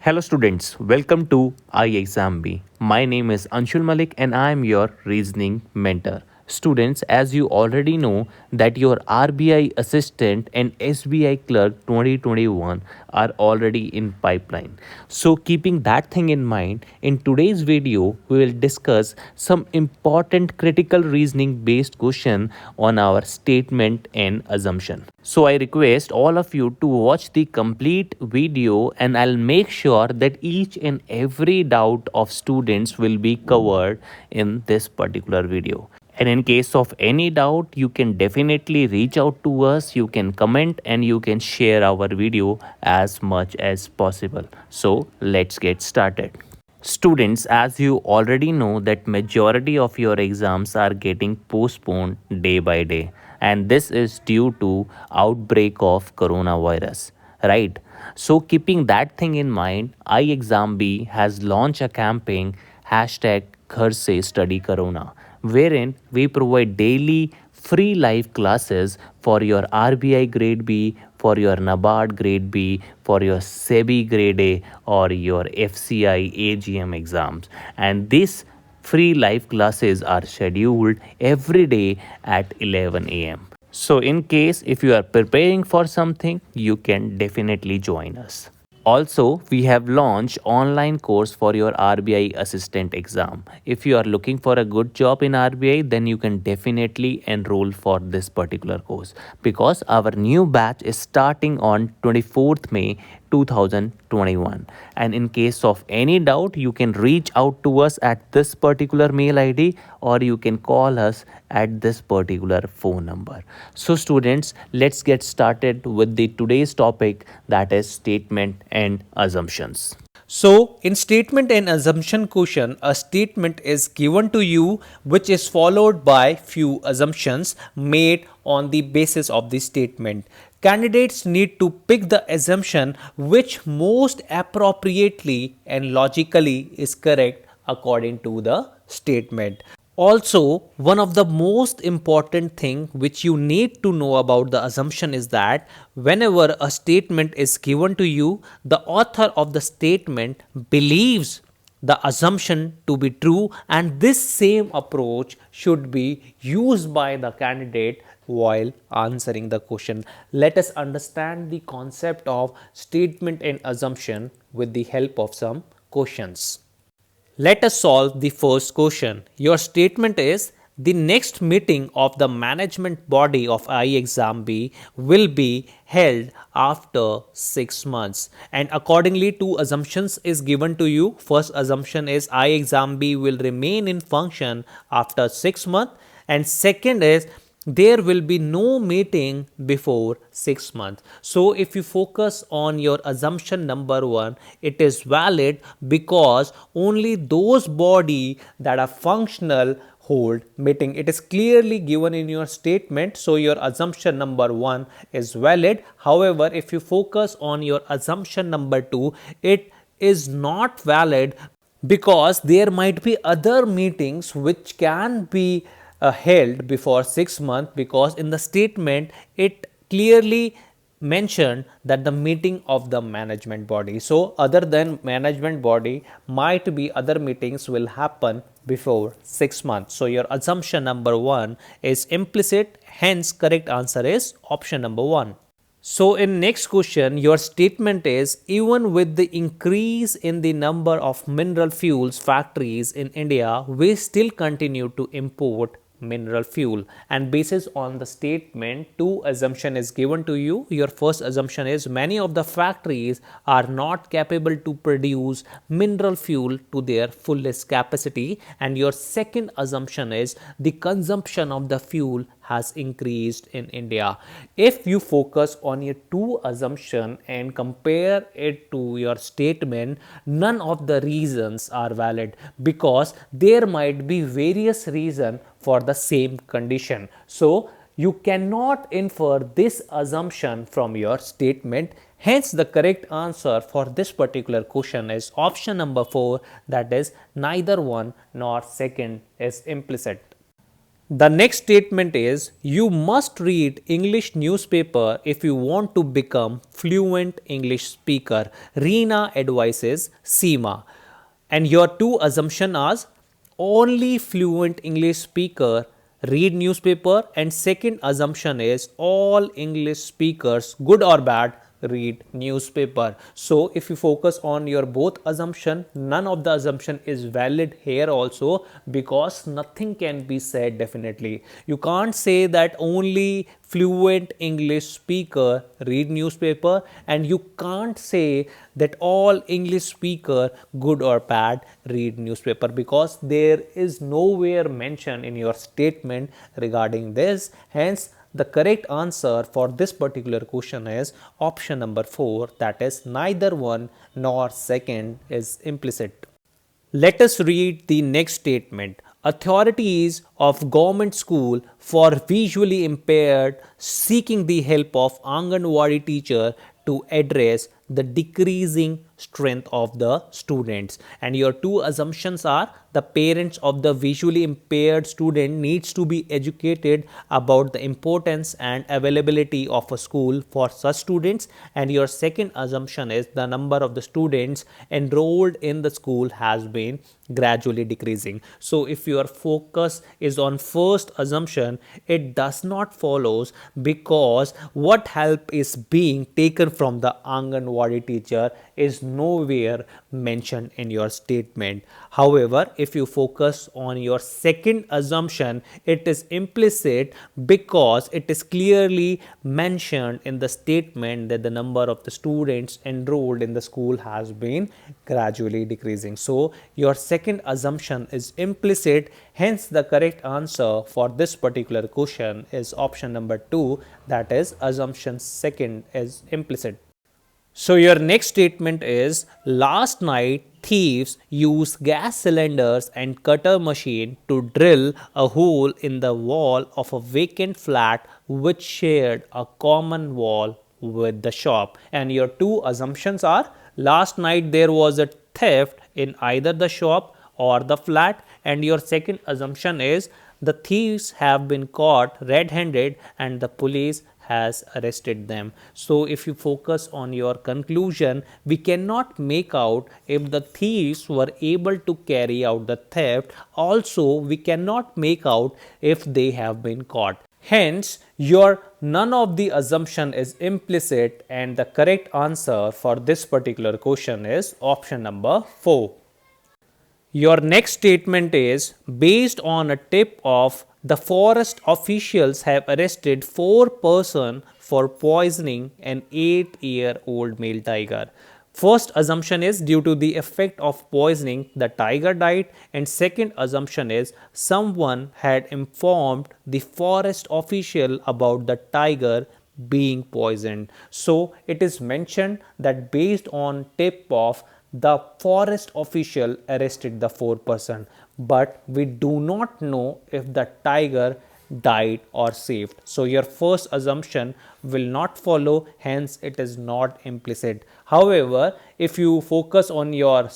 Hello students, welcome to iExamB. My name is Anshul Malik and I am your reasoning mentor. Students, as you already know that your RBI assistant and SBI clerk 2021 are already in pipeline. So keeping that thing in mind, in today's video we will discuss some important critical reasoning based question on our statement and assumption. So I request all of you to watch the complete video and I'll make sure that each and every doubt of students will be covered in this particular video. And in case of any doubt, you can definitely reach out to us, you can comment and you can share our video as much as possible. So let's get started. Students, as you already know that majority of your exams are getting postponed day by day, and this is due to outbreak of coronavirus, right? So keeping that thing in mind, iExamB has launched a campaign hashtag Ghar Se Study Corona, wherein we provide daily free live classes for your RBI grade B, for your NABARD grade B, for your SEBI grade A, or your FCI AGM exams. And these free live classes are scheduled every day at 11 a.m. So, in case if you are preparing for something, you can definitely join us. Also, we have launched online course for your RBI assistant exam. If you are looking for a good job in RBI, then you can definitely enroll for this particular course because our new batch is starting on 24th May 2021. And in case of any doubt, you can reach out to us at this particular mail ID or you can call us at this particular phone number. So students, let's get started with the today's topic, that is statement and assumptions. So, in statement and assumption question, a statement is given to you which is followed by few assumptions made on the basis of the statement. Candidates need to pick the assumption which most appropriately and logically is correct according to the statement. Also, one of the most important thing which you need to know about the assumption is that whenever a statement is given to you, the author of the statement believes the assumption to be true, and this same approach should be used by the candidate while answering the question. Let us understand the concept of statement and assumption with the help of some questions. Let us solve the first question. Your statement is the next meeting of the management body of iExamB will be held after 6 months, and accordingly two assumptions is given to you. First assumption is iExamB will remain in function after 6 months, and second is there will be no meeting before 6 months. So if you focus on your assumption number 1, it is valid because only those body that are functional hold meeting. It is clearly given in your statement, so your assumption number 1 is valid. However, if you focus on your assumption number 2, it is not valid because there might be other meetings which can be held before 6 months, because in the statement it clearly mentioned that the meeting of the management body. So other than management body, might be other meetings will happen before 6 months. So your assumption number 1 is implicit, hence correct answer is option number 1. So in next question, your statement is even with the increase in the number of mineral fuels factories in India, we still continue to import mineral fuel. And basis on the statement, two assumption is given to you. Your first assumption is many of the factories are not capable to produce mineral fuel to their fullest capacity, and your second assumption is the consumption of the fuel has increased in India. If you focus on your two assumption and compare it to your statement, none of the reasons are valid because there might be various reasons for the same condition. So you cannot infer this assumption from your statement. Hence the correct answer for this particular question is option number 4, that is neither one nor second is implicit. The next statement is you must read English newspaper if you want to become fluent English speaker. Reena advises Seema. And your two assumption are only fluent English speaker read newspaper, and second assumption is all English speakers, good or bad, read newspaper. So if you focus on your both assumption, none of the assumption is valid here also, because nothing can be said definitely. You can't say that only fluent English speaker read newspaper, and you can't say that all English speaker, good or bad, read newspaper, because there is nowhere mention in your statement regarding this. Hence the correct answer for this particular question is option number 4, that is neither one nor second is implicit. Let us read the next statement. Authorities of government school for visually impaired seeking the help of Anganwadi teacher to address the decreasing strength of the students. And your two assumptions are the parents of the visually impaired student needs to be educated about the importance and availability of a school for such students, and your second assumption is the number of the students enrolled in the school has been gradually decreasing. So if your focus is on first assumption, it does not follows, because what help is being taken from the Anganwadi teacher is nowhere mentioned in your statement. However, if you focus on your second assumption, it is implicit, because it is clearly mentioned in the statement that the number of the students enrolled in the school has been gradually decreasing. So your second assumption is implicit. Hence the correct answer for this particular question is option number 2, that is assumption second is implicit. So your next statement is last night thieves used gas cylinders and cutter machine to drill a hole in the wall of a vacant flat which shared a common wall with the shop. And your two assumptions are last night there was a theft in either the shop or the flat, and your second assumption is the thieves have been caught red-handed and the police has arrested them. So if you focus on your conclusion, we cannot make out if the thieves were able to carry out the theft. Also, we cannot make out if they have been caught. Hence, your none of the assumption is implicit, and the correct answer for this particular question is option number 4. Your next statement is based on a tip of the forest officials have arrested 4 persons for poisoning an 8-year-old male tiger. First assumption is due to the effect of poisoning the tiger died, and second assumption is someone had informed the forest official about the tiger being poisoned. So it is mentioned that based on tip of the forest official arrested the 4 person, but we do not know if the tiger died or saved. So your first assumption will not follow, hence it is not implicit. However, if you focus on your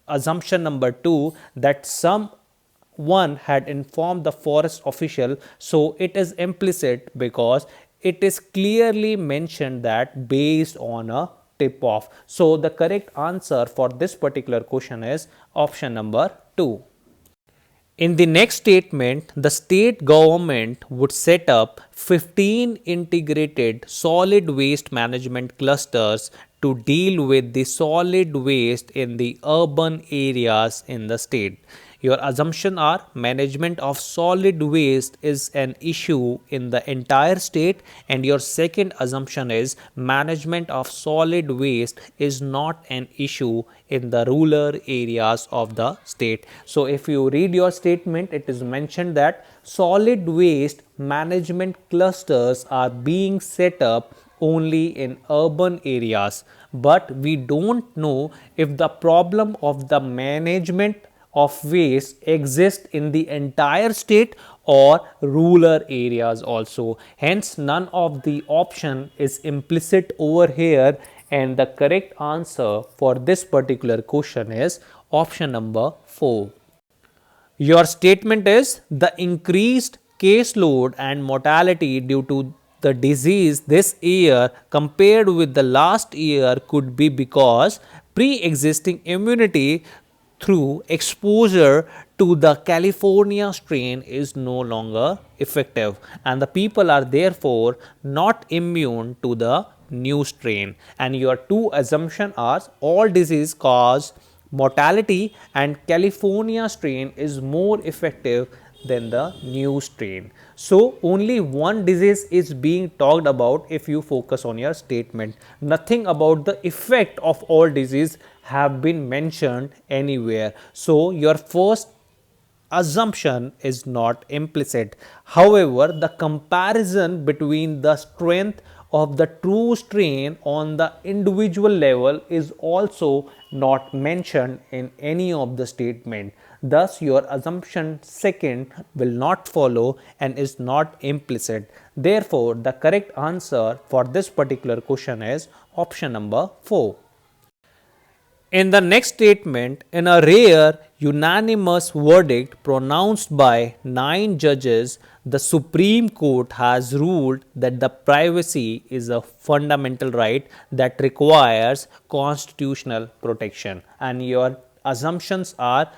assumption number 2, that someone had informed the forest official, so it is implicit, because it is clearly mentioned that based on a tip off. So the correct answer for this particular question is option number 2. In the next statement, the state government would set up 15 integrated solid waste management clusters to deal with the solid waste in the urban areas in the state. Your assumption are management of solid waste is an issue in the entire state, and your second assumption is management of solid waste is not an issue in the rural areas of the state. So if you read your statement, it is mentioned that solid waste management clusters are being set up only in urban areas, but we don't know if the problem of the management of waste exist in the entire state or rural areas also. Hence none of the option is implicit over here, and the correct answer for this particular question is option number 4. Your statement is the increased caseload and mortality due to the disease this year compared with the last year could be because pre-existing immunity through exposure to the California strain is no longer effective, and the people are therefore not immune to the new strain. And your two assumptions are all disease cause mortality and California strain is more effective than the new strain. So only one disease is being talked about if you focus on your statement. Nothing about the effect of all disease have been mentioned anywhere. So your first assumption is not implicit. However, the comparison between the strength of the true strain on the individual level is also not mentioned in any of the statement. Thus, your assumption second will not follow and is not implicit. Therefore, the correct answer for this particular question is option number 4. In the next statement, in a rare unanimous verdict pronounced by 9 judges, the Supreme Court has ruled that the privacy is a fundamental right that requires constitutional protection. And your assumptions are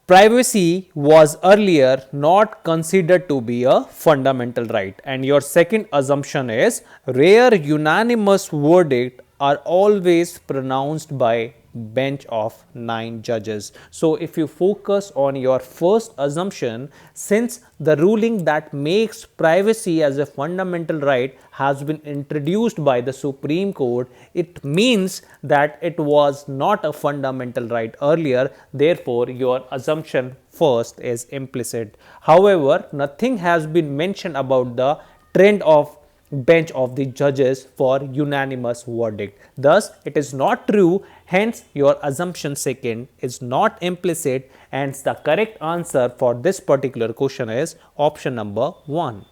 privacy was earlier not considered to be a fundamental right. And your second assumption is rare unanimous verdict are always pronounced by bench of 9 judges. So if you focus on your first assumption, since the ruling that makes privacy as a fundamental right has been introduced by the Supreme Court, it means that it was not a fundamental right earlier. Therefore, your assumption first is implicit. However, nothing has been mentioned about the trend of bench of the judges for unanimous verdict. Thus, it is not true. Hence, your assumption second is not implicit. Hence, the correct answer for this particular question is option number 1.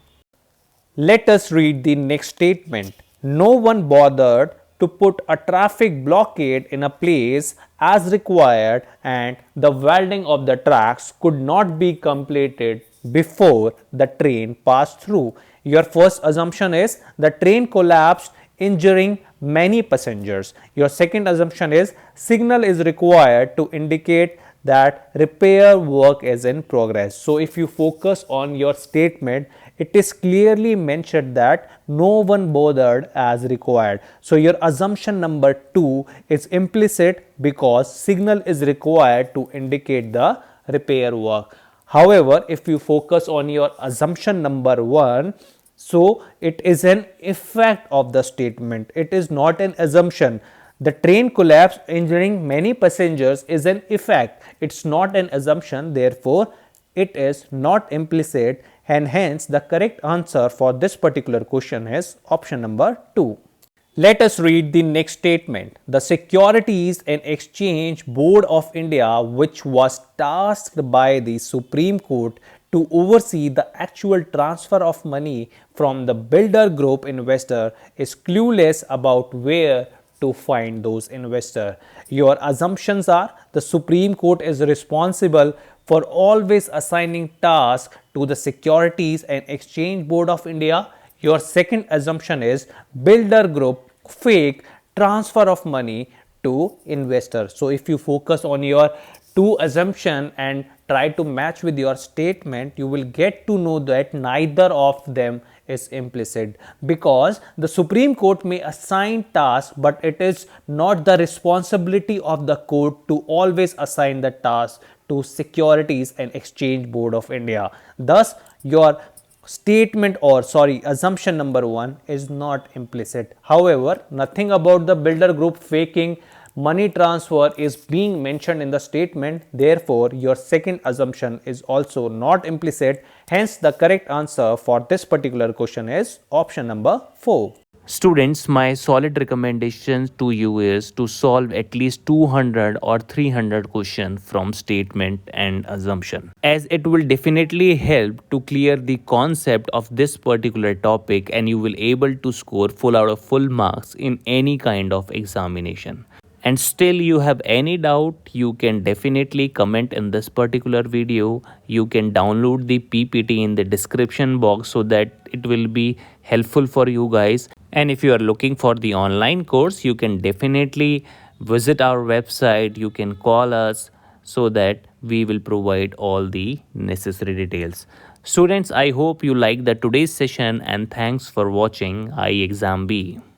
Let us read the next statement. No one bothered to put a traffic blockade in a place as required, and the welding of the tracks could not be completed before the train passed through. Your first assumption is the train collapsed, injuring many passengers. Your second assumption is signal is required to indicate that repair work is in progress. So if you focus on your statement, it is clearly mentioned that no one bothered as required. So your assumption number 2 is implicit because signal is required to indicate the repair work. However, if you focus on your assumption number 1, so it is an effect of the statement. It is not an assumption. The train collapse injuring many passengers is an effect. It's not an assumption. Therefore, it is not implicit, and hence the correct answer for this particular question is option number 2. Let us read the next statement. The Securities and Exchange Board of India, which was tasked by the Supreme Court to oversee the actual transfer of money from the builder group investor, is clueless about where to find those investors. Your assumptions are the Supreme Court is responsible for always assigning tasks to the Securities and Exchange Board of India. Your second assumption is builder group fake transfer of money to investor. So if you focus on your two assumption and try to match with your statement, you will get to know that neither of them is implicit, because the Supreme Court may assign tasks, but it is not the responsibility of the court to always assign the task to Securities and Exchange Board of India. Thus, your statement assumption number 1 is not implicit. However, nothing about the builder group faking money transfer is being mentioned in the statement. Therefore, your second assumption is also not implicit. Hence, the correct answer for this particular question is option number 4. Students, my solid recommendation to you is to solve at least 200 or 300 questions from statement and assumption, as it will definitely help to clear the concept of this particular topic, and you will able to score full out of full marks in any kind of examination. and still you have any doubt, you can definitely comment in this particular video. You can download the PPT in the description box so that it will be helpful for you guys. And if you are looking for the online course, you can definitely visit our website. You can call us so that we will provide all the necessary details. Students, I hope you like the today's session, and thanks for watching iExamB.